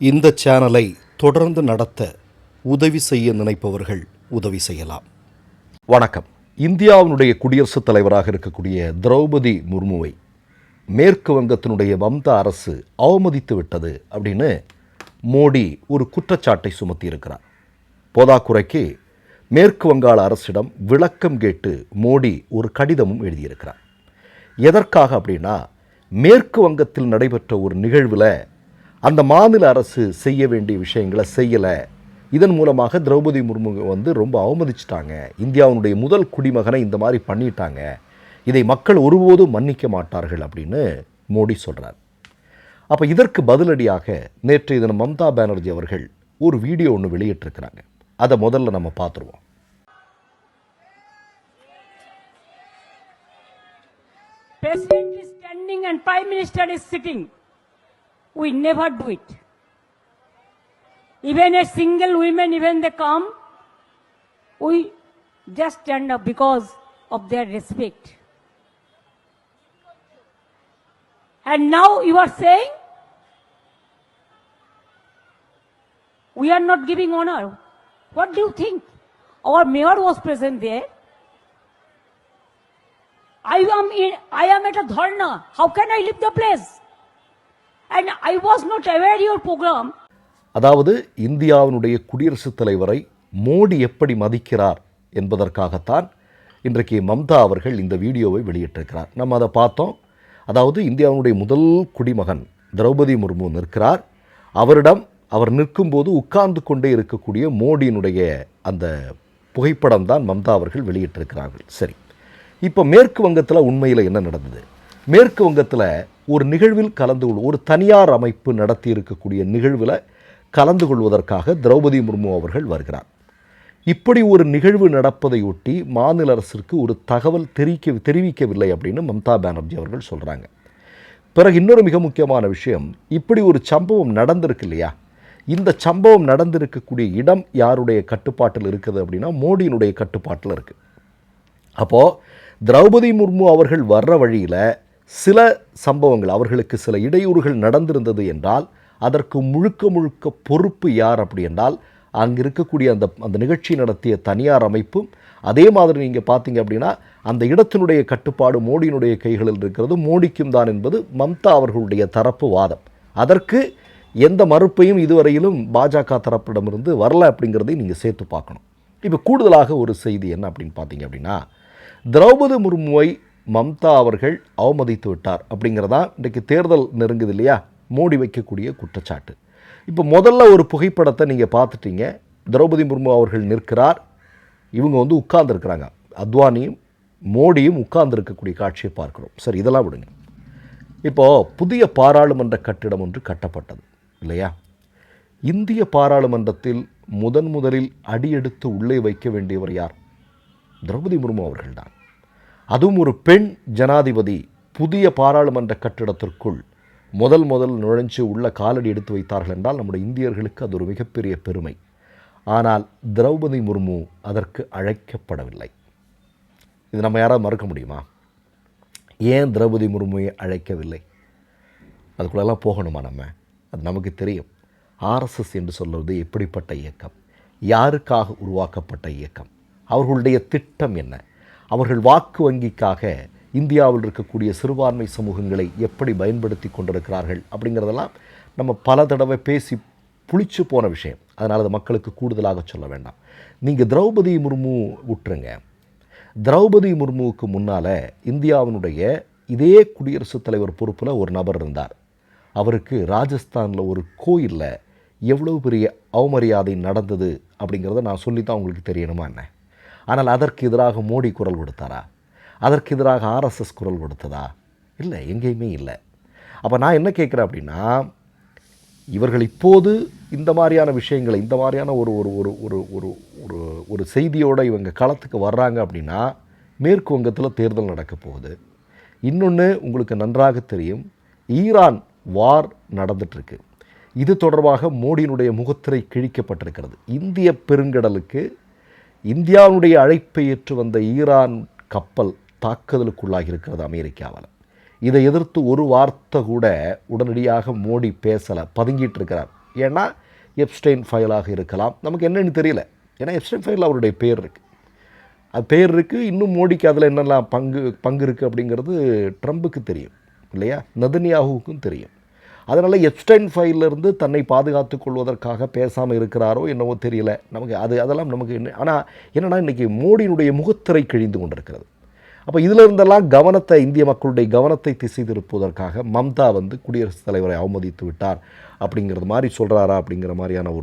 இந்த சேனலை தொடர்ந்து நடத்த உதவி செய்ய நினைப்பவர்கள் உதவி செய்யலாம். வணக்கம். இந்தியாவினுடைய குடியரசுத் தலைவராக இருக்கக்கூடிய திரௌபதி முர்முவை மேற்கு வங்கத்தினுடைய மம்தா அரசு அவமதித்து விட்டது அப்படின்னு மோடி ஒரு குற்றச்சாட்டை சுமத்தி இருக்கிறார். போதாக்குறைக்கு மேற்கு வங்காள அரசிடம் விளக்கம் கேட்டு மோடி ஒரு கடிதமும் எழுதியிருக்கிறார். எதற்காக அப்படின்னா, மேற்கு வங்கத்தில் நடைபெற்ற ஒரு நிகழ்வில் அந்த மாநில அரசு செய்ய வேண்டிய விஷயங்களை செய்யலை, இதன் மூலமாக திரௌபதி முர்மு ரொம்ப அவமதிச்சிட்டாங்க, இந்தியாவுடைய முதல் குடிமகனை இந்த மாதிரி பண்ணிட்டாங்க, இதை மக்கள் ஒருபோதும் மன்னிக்க மாட்டார்கள் அப்படின்னு மோடி சொல்கிறார். அப்போ இதற்கு பதிலடியாக நேற்றைய தினம் மம்தா பானர்ஜி அவர்கள் ஒரு வீடியோ ஒன்று வெளியிட்டிருக்கிறாங்க. அதை முதல்ல நம்ம பார்த்துருவோம். President is standing and Prime Minister is sitting. We never do it. Even a single woman, even they come, we just stand up because of their respect. And now you are saying we are not giving honor. What do you think? Our mayor was present there. I am at a dharna. How can I leave the place? And I was not aware your program. அதாவது இந்தியாவினுடைய குடியரசுத் தலைவரை மோடி எப்படி மதிக்கிறார் என்பதற்காகத்தான் இன்றைக்கு மம்தா அவர்கள் இந்த வீடியோவை வெளியிட்டிருக்கிறார். நம்ம அதை பார்த்தோம். அதாவது இந்தியாவினுடைய முதல் குடிமகன் திரௌபதி முர்மு நிற்கிறார். அவர் நிற்கும்போது உட்கார்ந்து கொண்டே இருக்கக்கூடிய மோடியினுடைய அந்த புகைப்படம் தான் மம்தா அவர்கள் வெளியிட்டிருக்கிறார்கள். சரி, இப்போ மேற்கு வங்கத்தில் உண்மையில் என்ன நடந்தது? மேற்கு வங்கத்தில் ஒரு நிகழ்வில் ஒரு தனியார் அமைப்பு நடத்தி இருக்கக்கூடிய நிகழ்வில் கலந்து கொள்வதற்காக திரௌபதி முர்மு அவர்கள் வருகிறார். இப்படி ஒரு நிகழ்வு நடப்பதையொட்டி மாநில அரசிற்கு ஒரு தகவல் தெரிவிக்கவில்லை அப்படின்னு மம்தா பானர்ஜி அவர்கள் சொல்கிறாங்க. பிறகு இன்னொரு மிக முக்கியமான விஷயம், இப்படி ஒரு சம்பவம் நடந்திருக்கு இல்லையா, இந்த சம்பவம் நடந்திருக்கக்கூடிய இடம் யாருடைய கட்டுப்பாட்டில் இருக்குது அப்படின்னா மோடியினுடைய கட்டுப்பாட்டில் இருக்குது. அப்போது திரௌபதி முர்மு அவர்கள் வர்ற வழியில் சில சம்பவங்கள், அவர்களுக்கு சில இடையூறுகள் நடந்திருந்தது என்றால் அதற்கு முழுக்க பொறுப்பு யார் அப்படி என்றால் அங்கே இருக்கக்கூடிய அந்த நிகழ்ச்சி நடத்திய தனியார் அமைப்பும், அதே மாதிரி நீங்கள் பார்த்தீங்க அப்படின்னா அந்த இடத்தினுடைய கட்டுப்பாடு மோடியினுடைய கைகளில் இருக்கிறது, மோடிக்கும் தான் என்பது மம்தா அவர்களுடைய தரப்பு வாதம். அதற்கு எந்த மறுப்பையும் இதுவரையிலும் பாஜக தரப்பிடமிருந்து வரல அப்படிங்கிறதையும் நீங்கள் சேர்த்து பார்க்கணும். இப்போ கூடுதலாக ஒரு செய்தி என்ன அப்படின்னு பார்த்தீங்க அப்படின்னா, திரௌபதி முர்முவை மம்தா அவர்கள் அவமதித்து விட்டார் அப்படிங்கிறதா இன்றைக்கு தேர்தல் நெருங்குது இல்லையா, மோடி வைக்கக்கூடிய குற்றச்சாட்டு. இப்போ முதல்ல ஒரு புகைப்படத்தை நீங்கள் பார்த்துட்டீங்க. திரௌபதி முர்மு அவர்கள் நிற்கிறார், இவங்க உட்கார்ந்துருக்கிறாங்க, அத்வானியும் மோடியும் உட்கார்ந்துருக்கக்கூடிய காட்சியை பார்க்குறோம். சரி, இதெல்லாம் விடுங்க. இப்போது புதிய பாராளுமன்ற கட்டிடம் ஒன்று கட்டப்பட்டது இல்லையா, இந்திய பாராளுமன்றத்தில் முதலில் அடியெடுத்து உள்ளே வைக்க வேண்டியவர் யார்? திரௌபதி முர்மு அவர்கள்தான். அதுவும் ஒரு பெண் ஜனாதிபதி புதிய பாராளுமன்ற கட்டிடத்திற்குள் முதல் நுழைஞ்சு உள்ள காலடி எடுத்து வைத்தார்கள் என்றால் நம்முடைய இந்தியர்களுக்கு அது ஒரு மிகப்பெரிய பெருமை. ஆனால் திரௌபதி முர்மு அதற்கு அழைக்கப்படவில்லை. இது நம்ம யாராவது மறுக்க முடியுமா? ஏன் திரௌபதி முர்முவை அழைக்கவில்லை? அதுக்குள்ளெல்லாம் போகணுமா நம்ம? அது நமக்கு தெரியும். ஆர்எஸ்எஸ் என்று சொல்வது எப்படிப்பட்ட இயக்கம், யாருக்காக உருவாக்கப்பட்ட இயக்கம், அவர்களுடைய திட்டம் என்ன, அவர்கள் வாக்கு வங்கிக்காக இந்தியாவில் இருக்கக்கூடிய சிறுபான்மை சமூகங்களை எப்படி பயன்படுத்தி கொண்டிருக்கிறார்கள் அப்படிங்கிறதெல்லாம் நம்ம பல தடவை பேசி புளிச்சு போன விஷயம். அதனால் அது மக்களுக்கு கூடுதலாக சொல்ல வேண்டாம். நீங்கள் திரௌபதி முர்மு விட்டுருங்க. திரௌபதி முர்முவுக்கு முன்னால் இந்தியாவினுடைய இதே குடியரசுத் தலைவர் பொறுப்பில் ஒரு நபர் இருந்தார். அவருக்கு ராஜஸ்தானில் ஒரு கோயிலில் எவ்வளோ பெரிய அவமரியாதை நடந்தது அப்படிங்கிறத நான் சொல்லித்தான் உங்களுக்கு தெரியணுமா என்ன? ஆனால் அதற்கு எதிராக மோடி குரல் கொடுத்தாரா? அதற்கு எதிராக ஆர்எஸ்எஸ் குரல் கொடுத்ததா? இல்லை, எங்கேயுமே இல்லை. அப்போ நான் என்ன கேட்குறேன் அப்படின்னா, இவர்கள் இப்போது இந்த மாதிரியான விஷயங்களை, இந்த மாதிரியான ஒரு ஒரு ஒரு ஒரு ஒரு ஒரு ஒரு செய்தியோடு இவங்க களத்துக்கு வர்றாங்க அப்படின்னா, மேற்கு வங்கத்தில் தேர்தல் நடக்க போகுது. இன்னொன்று உங்களுக்கு நன்றாக தெரியும், ஈரான் வார் நடந்துகிட்ருக்கு. இது தொடர்பாக மோடியினுடைய முகத்திரை கிழிக்கப்பட்டிருக்கிறது. இந்திய பெருங்கடலுக்கு இந்தியாவுடைய அழைப்பை ஏற்று வந்த ஈரான் கப்பல் தாக்குதலுக்குள்ளாகி இருக்கிறது அமெரிக்காவால். இதை எதிர்த்து ஒரு வார்த்தை கூட உடனடியாக மோடி பேசலை, பதுங்கிட்டு இருக்கிறார். ஏன்னா எப்ஸ்டைன் ஃபைலாக இருக்கலாம், நமக்கு என்னன்னு தெரியல. ஏன்னா எப்ஸ்டைன் ஃபைலில் அவருடைய பேர் இருக்குது, அது பேர் இருக்குது. இன்னும் மோடிக்கு அதில் என்னெல்லாம் பங்கு இருக்குது அப்படிங்கிறது ட்ரம்புக்கு தெரியும் இல்லையா, நெதன்யாஹுவுக்கும் தெரியும். அதனால் எப்ஸ்டைன் ஃபைலிருந்து தன்னை பாதுகாத்து கொள்வதற்காக பேசாமல் இருக்கிறாரோ என்னவோ தெரியல நமக்கு. அதெல்லாம் நமக்கு என்ன. ஆனால் என்னென்னா இன்றைக்கி மோடியினுடைய முகத்திரை கிழிந்து கொண்டிருக்கிறது. அப்போ இதில் இருந்தெல்லாம் கவனத்தை, இந்திய மக்களுடைய கவனத்தை திசை திருப்புவதற்காக மம்தா குடியரசுத் தலைவரை அவமதித்து விட்டார் அப்படிங்கிறது மாதிரி சொல்கிறாரா அப்படிங்கிற மாதிரியான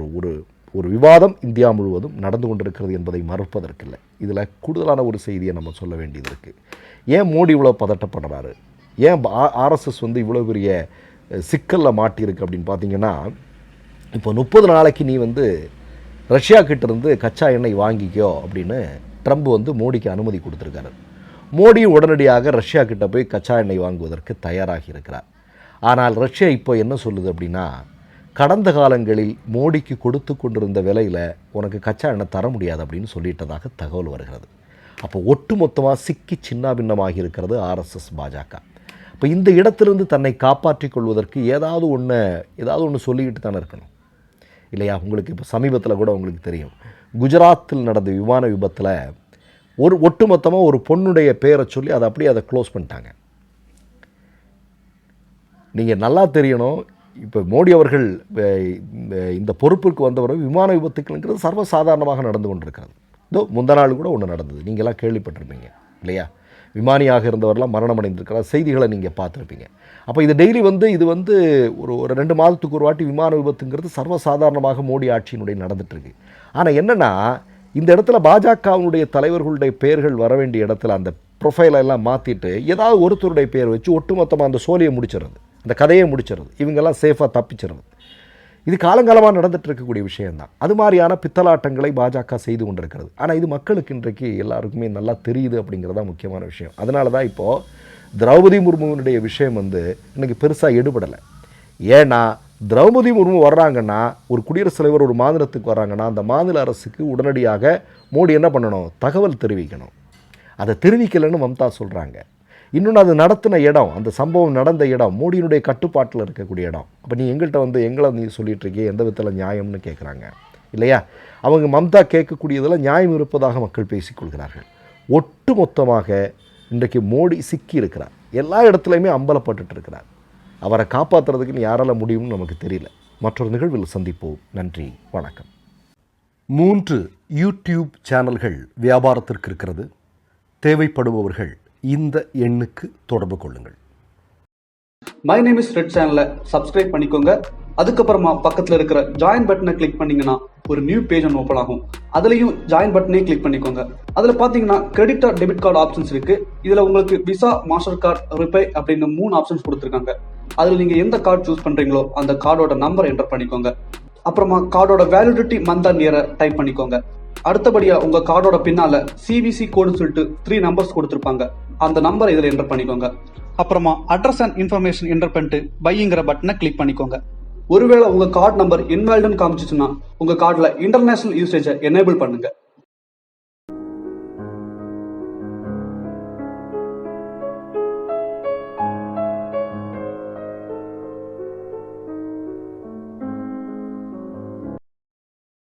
ஒரு விவாதம் இந்தியா முழுவதும் நடந்து கொண்டிருக்கிறது என்பதை மறுப்பதற்கில்லை. இதில் கூடுதலான ஒரு செய்தியை நம்ம சொல்ல வேண்டியது இருக்குது. ஏன் மோடி இவ்வளோ பதட்டப்படுறாரு, ஏன் ஆர்எஸ்எஸ் இவ்வளோ பெரிய சிக்கலில் மாட்டியிருக்கு அப்படின்னு பார்த்தீங்கன்னா, இப்போ 30 நாளைக்கு நீ ரஷ்யா கிட்டேருந்து கச்சா எண்ணெய் வாங்கிக்கோ அப்படின்னு ட்ரம்ப் மோடிக்கு அனுமதி கொடுத்துருக்காரு. மோடி உடனடியாக ரஷ்யா கிட்ட போய் கச்சா எண்ணெய் வாங்குவதற்கு தயாராகி இருக்கிறார். ஆனால் ரஷ்யா இப்போ என்ன சொல்லுது அப்படின்னா, கடந்த காலங்களில் மோடிக்கு கொடுத்து கொண்டிருந்த விலையில் உனக்கு கச்சா எண்ணெய் தர முடியாது அப்படின்னு சொல்லிட்டதாக தகவல் வருகிறது. அப்போ ஒட்டுமொத்தமாக சிக்கி சின்னாபின்னமாகி இருக்கிறது ஆர்எஸ்எஸ் பாஜக. இப்போ இந்த இடத்திலிருந்து தன்னை காப்பாற்றிக் கொள்வதற்கு ஏதாவது ஒன்று சொல்லிக்கிட்டு தானே இருக்கணும் இல்லையா. உங்களுக்கு இப்போ சமீபத்தில் கூட உங்களுக்கு தெரியும், குஜராத்தில் நடந்த விமான விபத்தில் ஒட்டுமொத்தமாக ஒரு பொண்ணுடைய பேரை சொல்லி அதை க்ளோஸ் பண்ணிட்டாங்க. நீங்கள் நல்லா தெரியணும், இப்போ மோடி அவர்கள் இந்த பொறுப்பிற்கு வந்தவரை விமான விபத்துக்கள்ங்கிறது சர்வசாதாரணமாக நடந்து கொண்டிருக்கிறது. இதோ முந்த நாள் கூட ஒன்று நடந்தது, நீங்களாம் கேள்விப்பட்டிருப்பீங்க இல்லையா. விமானியாக இருந்தவரெல்லாம் மரணம் அடைந்திருக்கிற செய்திகளை நீங்கள் பார்த்துருப்பீங்க. அப்போ இது டெய்லி இது ஒரு 2 மாதத்துக்கு ஒரு வாட்டி விமான விபத்துங்கிறது சர்வசாதாரணமாக மோடி ஆட்சியினுடைய நடந்துகிட்ருக்கு. ஆனால் என்னென்னா, இந்த இடத்துல பாஜகவினுடைய தலைவர்களுடைய பெயர்கள் வர வேண்டிய இடத்துல அந்த ப்ரொஃபைலெல்லாம் மாற்றிட்டு ஏதாவது ஒருத்தருடைய பேர் வச்சு ஒட்டுமொத்தமாக அந்த சோழியை முடிச்சிடுறது, அந்த கதையை முடிச்சிடுறது, இவங்கெல்லாம் சேஃபாக தப்பிச்சிடுறது. இது காலங்காலமாக நடந்துட்டு இருக்கக்கூடிய விஷயம்தான். அது மாதிரியான பித்தலாட்டங்களை பாஜக செய்து கொண்டிருக்கிறது. ஆனால் இது மக்களுக்கு இன்றைக்கு எல்லாருக்குமே நல்லா தெரியுது அப்படிங்கிறதா முக்கியமான விஷயம். அதனால தான் இப்போது திரௌபதி முர்முவினுடைய விஷயம் இன்றைக்கி பெருசாக எடுபடலை. ஏன்னா திரௌபதி முர்மு வர்றாங்கன்னா, ஒரு குடியரசுத் தலைவர் ஒரு மாநிலத்துக்கு வர்றாங்கன்னா, அந்த மாநில அரசுக்கு உடனடியாக மோடி என்ன பண்ணணும், தகவல் தெரிவிக்கணும். அதை தெரிவிக்கலைன்னு மம்தா சொல்கிறாங்க. இன்னொன்று, அது நடத்தின இடம், அந்த சம்பவம் நடந்த இடம் மோடியினுடைய கட்டுப்பாட்டில் இருக்கக்கூடிய இடம். அப்போ நீ எங்கள்கிட்ட எங்களை நீ சொல்லிகிட்டு இருக்கே, எந்த விதத்தில் நியாயம்னு கேட்குறாங்க இல்லையா. அவங்க மம்தா கேட்கக்கூடியதில் நியாயம் இருப்பதாக மக்கள் பேசிக்கொள்கிறார்கள். ஒட்டு மொத்தமாக இன்றைக்கு மோடி சிக்கி இருக்கிறார், எல்லா இடத்துலையுமே அம்பலப்பட்டு இருக்கிறார். அவரை காப்பாற்றுறதுக்குன்னு யாரால முடியும்னு நமக்கு தெரியல. மற்றொரு நிகழ்வில் சந்திப்போம். நன்றி, வணக்கம். 3 யூடியூப் சேனல்கள் வியாபாரத்திற்கு இருக்கிறது. தேவைப்படுபவர்கள் இந்த எண்ணுக்கு தொடர்பு கொள்ளுங்கள். மை நேம் இஸ் ரெட் சேனலை சப்ஸ்கிரைப் பண்ணிக்கோங்க. அதுக்கப்புறமா பக்கத்தில் இருக்கிற ஜாயின் பட்டனை கிளிக் பண்ணீங்கன்னா ஒரு நியூ பேஜ் ஒன்று ஓப்பன் ஆகும். அதுலயும் ஜாயின் பட்டனே கிளிக் பண்ணிக்கோங்க. அதுல பாத்தீங்கன்னா credit R debit card options இருக்கு. இதுல உங்களுக்கு விசா, மாஸ்டர் கார்டு, ரிப்பே அப்படின்னு 3 ஆப்ஷன்ஸ் கொடுத்துருக்காங்க. அதுல நீங்க எந்த கார்டு சூஸ் பண்றீங்களோ அந்த கார்டோட நம்பர் என்டர் பண்ணிக்கோங்க. அப்புறமா கார்டோட வேலிடிட்டி மந்த் அண்ட் இயரை டைப் பண்ணிக்கோங்க. அடுத்தபடியா உங்க கார்டோட பின்னால சிவிசி கோடுன்னு சொல்லிட்டு 3 நம்பர்ஸ் கொடுத்துருப்பாங்க. அந்த நம்பர் இதுல என்டர் பண்ணிக்கோங்க. அப்புறமா அட்ரஸ் அண்ட் இன்ஃபர்மேஷன் என்டர் பண்ணிட்டு பைங்கிற பட்டனை கிளிக் பண்ணிக்கோங்க. ஒருவேளை உங்க கார்டு நம்பர் இன்வாலிட்னு காமிச்சிச்சுன்னா உங்க கார்டுல இன்டர்நேஷனல் யூசேஜை எனேபிள் பண்ணுங்க.